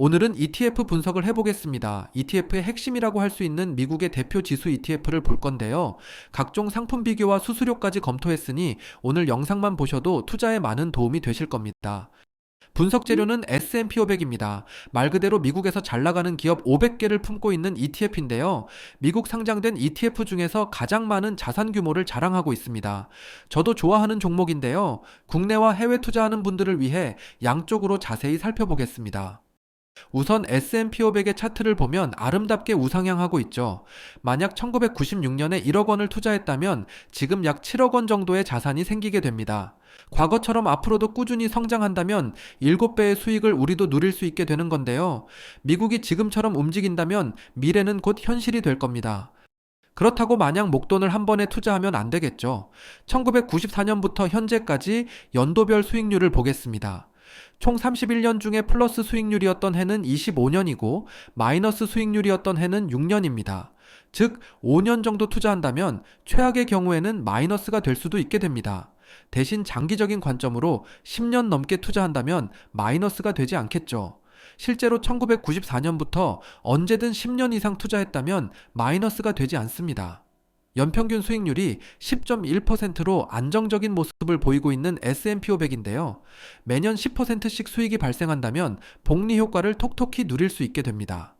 오늘은 ETF 분석을 해보겠습니다. ETF의 핵심이라고 할 수 있는 미국의 대표 지수 ETF를 볼 건데요. 각종 상품 비교와 수수료까지 검토했으니 오늘 영상만 보셔도 투자에 많은 도움이 되실 겁니다. 분석 재료는 S&P 500입니다. 말 그대로 미국에서 잘 나가는 기업 500개를 품고 있는 ETF인데요. 미국 상장된 ETF 중에서 가장 많은 자산 규모를 자랑하고 있습니다. 저도 좋아하는 종목인데요. 국내와 해외 투자하는 분들을 위해 양쪽으로 자세히 살펴보겠습니다. 우선 S&P 500의 차트를 보면 아름답게 우상향하고 있죠. 만약 1996년에 1억 원을 투자했다면 지금 약 7억 원 정도의 자산이 생기게 됩니다. 과거처럼 앞으로도 꾸준히 성장한다면 7배의 수익을 우리도 누릴 수 있게 되는 건데요. 미국이 지금처럼 움직인다면 미래는 곧 현실이 될 겁니다. 그렇다고 마냥 목돈을 한 번에 투자하면 안 되겠죠. 1994년부터 현재까지 연도별 수익률을 보겠습니다. 총 31년 중에 플러스 수익률이었던 해는 25년이고 마이너스 수익률이었던 해는 6년입니다. 즉 5년 정도 투자한다면 최악의 경우에는 마이너스가 될 수도 있게 됩니다. 대신 장기적인 관점으로 10년 넘게 투자한다면 마이너스가 되지 않겠죠. 실제로 1994년부터 언제든 10년 이상 투자했다면 마이너스가 되지 않습니다. 연평균 수익률이 10.1%로 안정적인 모습을 보이고 있는 S&P 500인데요. 매년 10%씩 수익이 발생한다면 복리 효과를 톡톡히 누릴 수 있게 됩니다.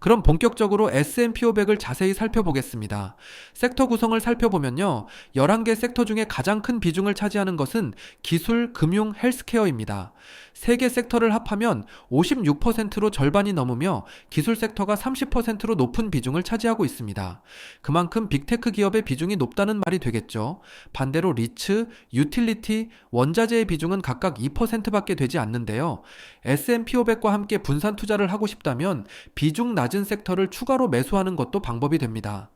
그럼 본격적으로 S&P 500을 자세히 살펴보겠습니다. 섹터 구성을 살펴보면요. 11개 섹터 중에 가장 큰 비중을 차지하는 것은 기술, 금융, 헬스케어입니다. 3개 섹터를 합하면 56%로 절반이 넘으며 기술 섹터가 30%로 높은 비중을 차지하고 있습니다. 그만큼 빅테크 기업의 비중이 높다는 말이 되겠죠. 반대로 리츠, 유틸리티, 원자재의 비중은 각각 2%밖에 되지 않는데요. S&P 500과 함께 분산 투자를 하고 싶다면 비중 낮은 섹터를 추가로 매수하는 것도 방법이 됩니다.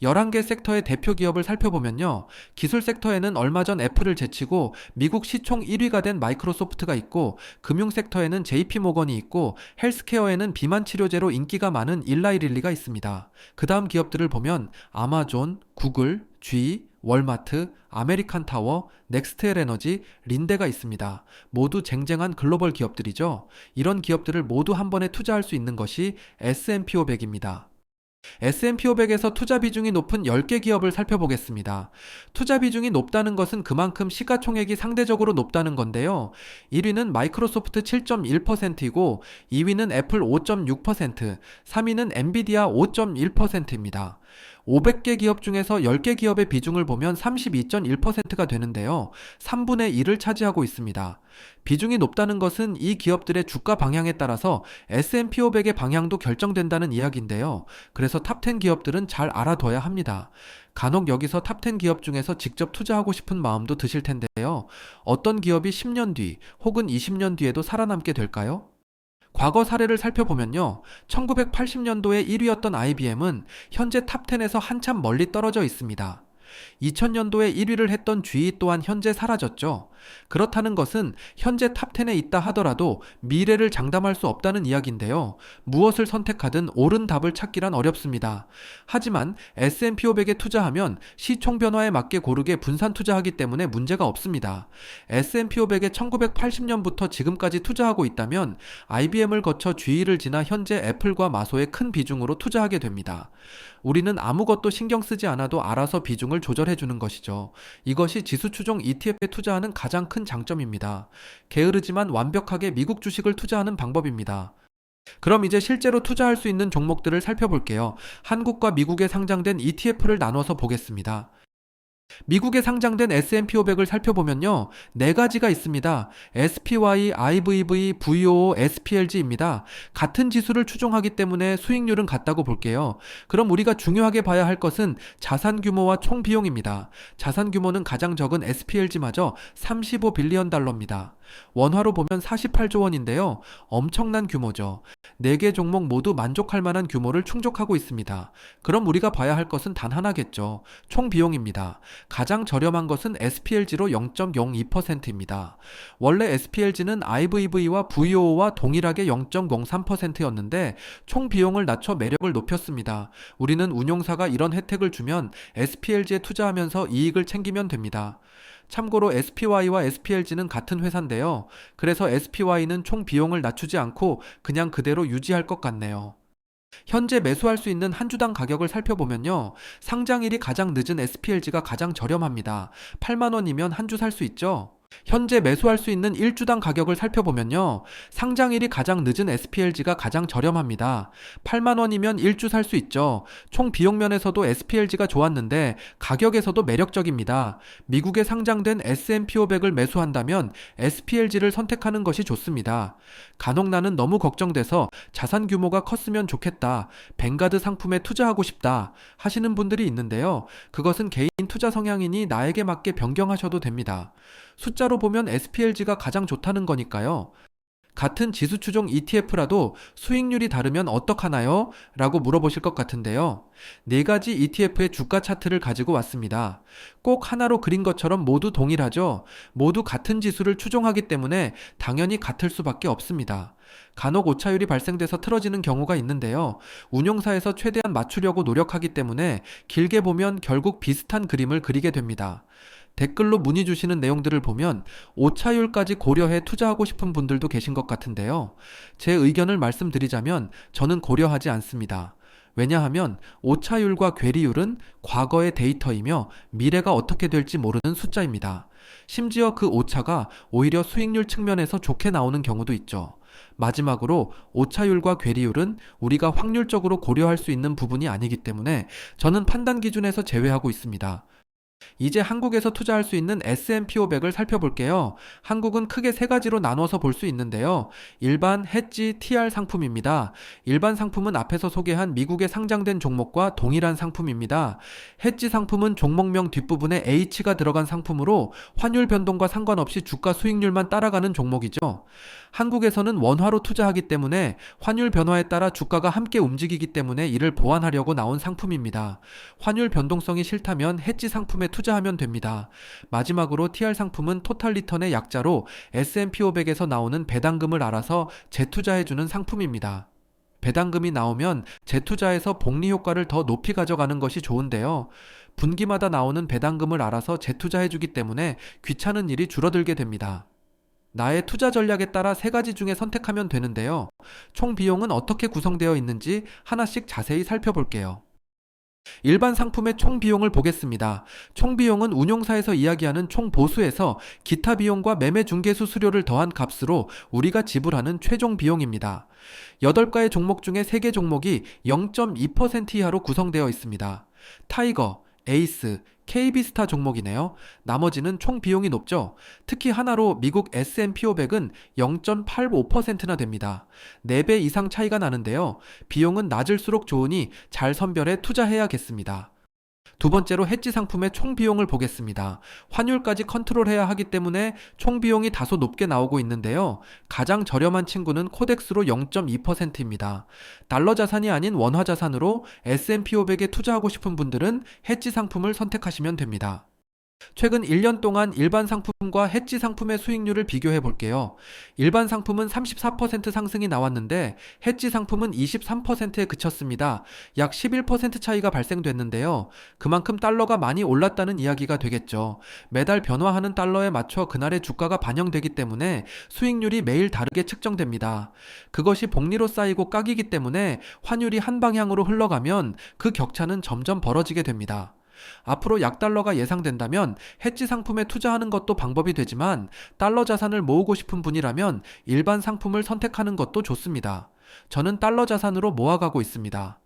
11개 섹터의 대표 기업을 살펴보면요. 기술 섹터에는 얼마 전 애플을 제치고 미국 시총 1위가 된 마이크로소프트가 있고, 금융 섹터에는 JP모건이 있고, 헬스케어에는 비만 치료제로 인기가 많은 일라이릴리가 있습니다. 그 다음 기업들을 보면 아마존, 구글, G, 월마트, 아메리칸 타워, 넥스트엘 에너지, 린데가 있습니다. 모두 쟁쟁한 글로벌 기업들이죠. 이런 기업들을 모두 한 번에 투자할 수 있는 것이 S&P 500입니다. S&P 500에서 투자 비중이 높은 10개 기업을 살펴보겠습니다. 투자 비중이 높다는 것은 그만큼 시가총액이 상대적으로 높다는 건데요. 1위는 마이크로소프트 7.1%이고 2위는 애플 5.6%, 3위는 엔비디아 5.1%입니다. 500개 기업 중에서 10개 기업의 비중을 보면 32.1%가 되는데요. 3분의 1을 차지하고 있습니다. 비중이 높다는 것은 이 기업들의 주가 방향에 따라서 S&P 500의 방향도 결정된다는 이야기인데요. 그래서 탑10 기업들은 잘 알아둬야 합니다. 간혹 여기서 탑10 기업 중에서 직접 투자하고 싶은 마음도 드실 텐데요. 어떤 기업이 10년 뒤 혹은 20년 뒤에도 살아남게 될까요? 과거 사례를 살펴보면요. 1980년도에 1위였던 IBM은 현재 탑10에서 한참 멀리 떨어져 있습니다. 2000년도에 1위를 했던 GE 또한 현재 사라졌죠. 그렇다는 것은 현재 탑10에 있다 하더라도 미래를 장담할 수 없다는 이야기인데요. 무엇을 선택하든 옳은 답을 찾기란 어렵습니다. 하지만 S&P 500에 투자하면 시총 변화에 맞게 고르게 분산 투자하기 때문에 문제가 없습니다. S&P 500에 1980년부터 지금까지 투자하고 있다면 IBM을 거쳐 GE를 지나 현재 애플과 마소의 큰 비중으로 투자하게 됩니다. 우리는 아무것도 신경 쓰지 않아도 알아서 비중을 조절해 주는 것이죠. 이것이 지수 추종 ETF에 투자하는 가장 큰 장점입니다. 게으르지만 완벽하게 미국 주식을 투자하는 방법입니다. 그럼 이제 실제로 투자할 수 있는 종목들을 살펴볼게요. 한국과 미국에 상장된 ETF를 나눠서 보겠습니다. 미국에 상장된 S&P 500을 살펴보면요. 4가지가 있습니다. SPY, IVV, VOO, SPLG입니다. 같은 지수를 추종하기 때문에 수익률은 같다고 볼게요. 그럼 우리가 중요하게 봐야 할 것은 자산 규모와 총 비용입니다. 자산 규모는 가장 적은 SPLG마저 35빌리언 달러입니다. 원화로 보면 48조 원인데요. 엄청난 규모죠. 4개 종목 모두 만족할 만한 규모를 충족하고 있습니다. 그럼 우리가 봐야 할 것은 단 하나겠죠. 총 비용입니다. 가장 저렴한 것은 SPLG로 0.02%입니다. 원래 SPLG는 IVV와 VOO와 동일하게 0.03%였는데 총 비용을 낮춰 매력을 높였습니다. 우리는 운용사가 이런 혜택을 주면 SPLG에 투자하면서 이익을 챙기면 됩니다. 참고로 SPY와 SPLG는 같은 회사인데요. 그래서 SPY는 총 비용을 낮추지 않고 그냥 그대로 유지할 것 같네요. 현재 매수할 수 있는 한 주당 가격을 살펴보면요. 상장일이 가장 늦은 SPLG가 가장 저렴합니다. 8만 원이면 한 주 살 수 있죠. 현재 매수할 수 있는 1주당 가격을 살펴보면요. 상장일이 가장 늦은 SPLG가 가장 저렴합니다. 8만 원이면 1주 살 수 있죠. 총 비용 면에서도 SPLG가 좋았는데 가격에서도 매력적입니다. 미국에 상장된 S&P 500을 매수한다면 SPLG를 선택하는 것이 좋습니다. 간혹 나는 너무 걱정돼서 자산 규모가 컸으면 좋겠다. 뱅가드 상품에 투자하고 싶다. 하시는 분들이 있는데요. 그것은 개인 투자 성향이니 나에게 맞게 변경하셔도 됩니다. 숫자로 보면 SPLG가 가장 좋다는 거니까요. 같은 지수 추종 ETF라도 수익률이 다르면 어떡하나요? 라고 물어보실 것 같은데요. 네 가지 ETF의 주가 차트를 가지고 왔습니다. 꼭 하나로 그린 것처럼 모두 동일하죠. 모두 같은 지수를 추종하기 때문에 당연히 같을 수밖에 없습니다. 간혹 오차율이 발생돼서 틀어지는 경우가 있는데요. 운용사에서 최대한 맞추려고 노력하기 때문에 길게 보면 결국 비슷한 그림을 그리게 됩니다. 댓글로 문의 주시는 내용들을 보면 오차율까지 고려해 투자하고 싶은 분들도 계신 것 같은데요. 제 의견을 말씀드리자면 저는 고려하지 않습니다. 왜냐하면 오차율과 괴리율은 과거의 데이터이며 미래가 어떻게 될지 모르는 숫자입니다. 심지어 그 오차가 오히려 수익률 측면에서 좋게 나오는 경우도 있죠. 마지막으로 오차율과 괴리율은 우리가 확률적으로 고려할 수 있는 부분이 아니기 때문에 저는 판단 기준에서 제외하고 있습니다. 이제 한국에서 투자할 수 있는 S&P 500을 살펴볼게요. 한국은 크게 세 가지로 나눠서 볼 수 있는데요. 일반, 해지, TR 상품입니다. 일반 상품은 앞에서 소개한 미국에 상장된 종목과 동일한 상품입니다. 해지 상품은 종목명 뒷부분에 H가 들어간 상품으로 환율 변동과 상관없이 주가 수익률만 따라가는 종목이죠. 한국에서는 원화로 투자하기 때문에 환율 변화에 따라 주가가 함께 움직이기 때문에 이를 보완하려고 나온 상품입니다. 환율 변동성이 싫다면 해지 상품에 투자하면 됩니다. 마지막으로 TR 상품은 토탈 리턴의 약자로 S&P 500에서 나오는 배당금을 알아서 재투자해주는 상품입니다. 배당금이 나오면 재투자해서 복리 효과를 더 높이 가져가는 것이 좋은데요. 분기마다 나오는 배당금을 알아서 재투자해주기 때문에 귀찮은 일이 줄어들게 됩니다. 나의 투자 전략에 따라 세 가지 중에 선택하면 되는데요. 총 비용은 어떻게 구성되어 있는지 하나씩 자세히 살펴볼게요. 일반 상품의 총 비용을 보겠습니다. 총 비용은 운용사에서 이야기하는 총 보수에서 기타 비용과 매매 중개 수수료를 더한 값으로 우리가 지불하는 최종 비용입니다. 8가의 종목 중에 3개 종목이 0.2% 이하로 구성되어 있습니다. 타이거, 에이스, KB스타 종목이네요. 나머지는 총 비용이 높죠. 특히 하나로 미국 S&P 500은 0.85%나 됩니다. 4배 이상 차이가 나는데요. 비용은 낮을수록 좋으니 잘 선별해 투자해야겠습니다. 두 번째로 해지 상품의 총 비용을 보겠습니다. 환율까지 컨트롤해야 하기 때문에 총 비용이 다소 높게 나오고 있는데요. 가장 저렴한 친구는 코덱스로 0.2%입니다. 달러 자산이 아닌 원화 자산으로 S&P 500에 투자하고 싶은 분들은 해지 상품을 선택하시면 됩니다. 최근 1년 동안 일반 상품과 해지 상품의 수익률을 비교해 볼게요. 일반 상품은 34% 상승이 나왔는데 해지 상품은 23%에 그쳤습니다. 약 11% 차이가 발생됐는데요. 그만큼 달러가 많이 올랐다는 이야기가 되겠죠. 매달 변화하는 달러에 맞춰 그날의 주가가 반영되기 때문에 수익률이 매일 다르게 측정됩니다. 그것이 복리로 쌓이고 깍이기 때문에 환율이 한 방향으로 흘러가면 그 격차는 점점 벌어지게 됩니다. 앞으로 약달러가 예상된다면 해지 상품에 투자하는 것도 방법이 되지만 달러 자산을 모으고 싶은 분이라면 일반 상품을 선택하는 것도 좋습니다. 저는 달러 자산으로 모아가고 있습니다.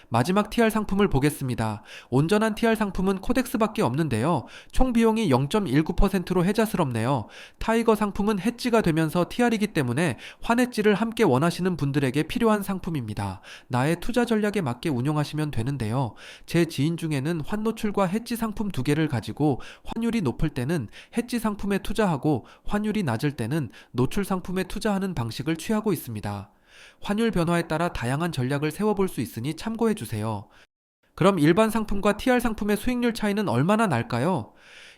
마지막 TR 상품을 보겠습니다. 온전한 TR 상품은 코덱스밖에 없는데요. 총 비용이 0.19%로 혜자스럽네요. 타이거 상품은 해지가 되면서 TR이기 때문에 환해지를 함께 원하시는 분들에게 필요한 상품입니다. 나의 투자 전략에 맞게 운용하시면 되는데요. 제 지인 중에는 환노출과 해지 상품 2개를 가지고 환율이 높을 때는 해지 상품에 투자하고 환율이 낮을 때는 노출 상품에 투자하는 방식을 취하고 있습니다. 환율 변화에 따라 다양한 전략을 세워볼 수 있으니 참고해주세요. 그럼 일반 상품과 TR 상품의 수익률 차이는 얼마나 날까요?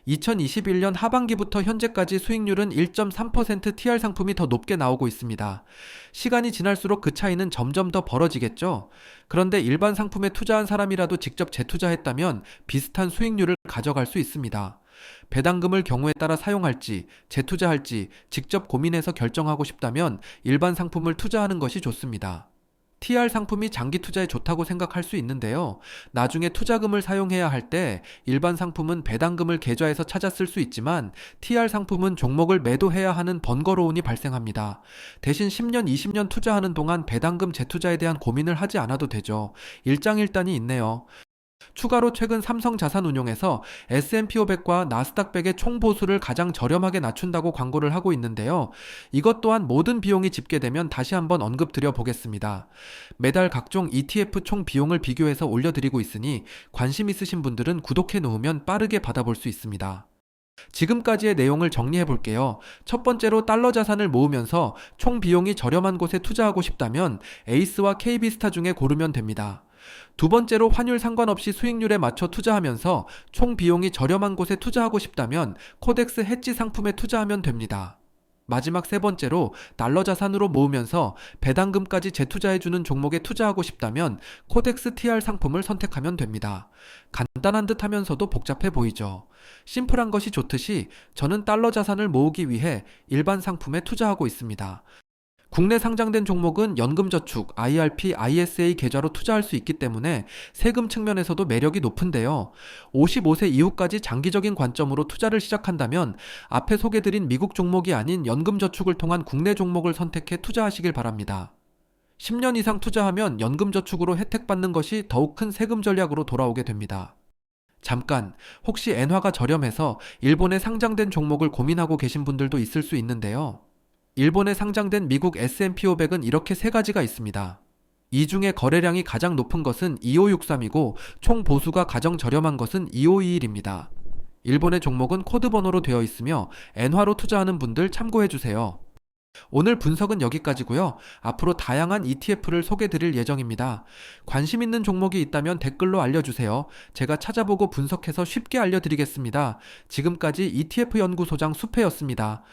2021년 하반기부터 현재까지 수익률은 1.3% TR 상품이 더 높게 나오고 있습니다. 시간이 지날수록 그 차이는 점점 더 벌어지겠죠? 그런데 일반 상품에 투자한 사람이라도 직접 재투자했다면 비슷한 수익률을 가져갈 수 있습니다. 배당금을 경우에 따라 사용할지, 재투자할지 직접 고민해서 결정하고 싶다면 일반 상품을 투자하는 것이 좋습니다. TR 상품이 장기 투자에 좋다고 생각할 수 있는데요. 나중에 투자금을 사용해야 할 때 일반 상품은 배당금을 계좌에서 찾아 쓸 수 있지만 TR 상품은 종목을 매도해야 하는 번거로움이 발생합니다. 대신 10년, 20년 투자하는 동안 배당금 재투자에 대한 고민을 하지 않아도 되죠. 일장일단이 있네요. 추가로 최근 삼성자산운용에서 S&P 500과 나스닥 100의 총 보수를 가장 저렴하게 낮춘다고 광고를 하고 있는데요. 이것 또한 모든 비용이 집계되면 다시 한번 언급드려 보겠습니다. 매달 각종 ETF 총 비용을 비교해서 올려드리고 있으니 관심 있으신 분들은 구독해 놓으면 빠르게 받아볼 수 있습니다. 지금까지의 내용을 정리해 볼게요. 첫 번째로 달러 자산을 모으면서 총 비용이 저렴한 곳에 투자하고 싶다면 에이스와 KB스타 중에 고르면 됩니다. 두 번째로 환율 상관없이 수익률에 맞춰 투자하면서 총 비용이 저렴한 곳에 투자하고 싶다면 코덱스 해지 상품에 투자하면 됩니다. 마지막 세 번째로 달러 자산으로 모으면서 배당금까지 재투자해주는 종목에 투자하고 싶다면 코덱스 TR 상품을 선택하면 됩니다. 간단한 듯 하면서도 복잡해 보이죠. 심플한 것이 좋듯이 저는 달러 자산을 모으기 위해 일반 상품에 투자하고 있습니다. 국내 상장된 종목은 연금저축, IRP, ISA 계좌로 투자할 수 있기 때문에 세금 측면에서도 매력이 높은데요. 55세 이후까지 장기적인 관점으로 투자를 시작한다면 앞에 소개드린 미국 종목이 아닌 연금저축을 통한 국내 종목을 선택해 투자하시길 바랍니다. 10년 이상 투자하면 연금저축으로 혜택받는 것이 더욱 큰 세금 전략으로 돌아오게 됩니다. 잠깐, 혹시 엔화가 저렴해서 일본에 상장된 종목을 고민하고 계신 분들도 있을 수 있는데요. 일본에 상장된 미국 S&P 500은 이렇게 세 가지가 있습니다. 이 중에 거래량이 가장 높은 것은 2563이고 총 보수가 가장 저렴한 것은 2521입니다. 일본의 종목은 코드 번호로 되어 있으며 엔화로 투자하는 분들 참고해주세요. 오늘 분석은 여기까지고요. 앞으로 다양한 ETF를 소개드릴 예정입니다. 관심 있는 종목이 있다면 댓글로 알려주세요. 제가 찾아보고 분석해서 쉽게 알려드리겠습니다. 지금까지 ETF 연구소장 수페였습니다.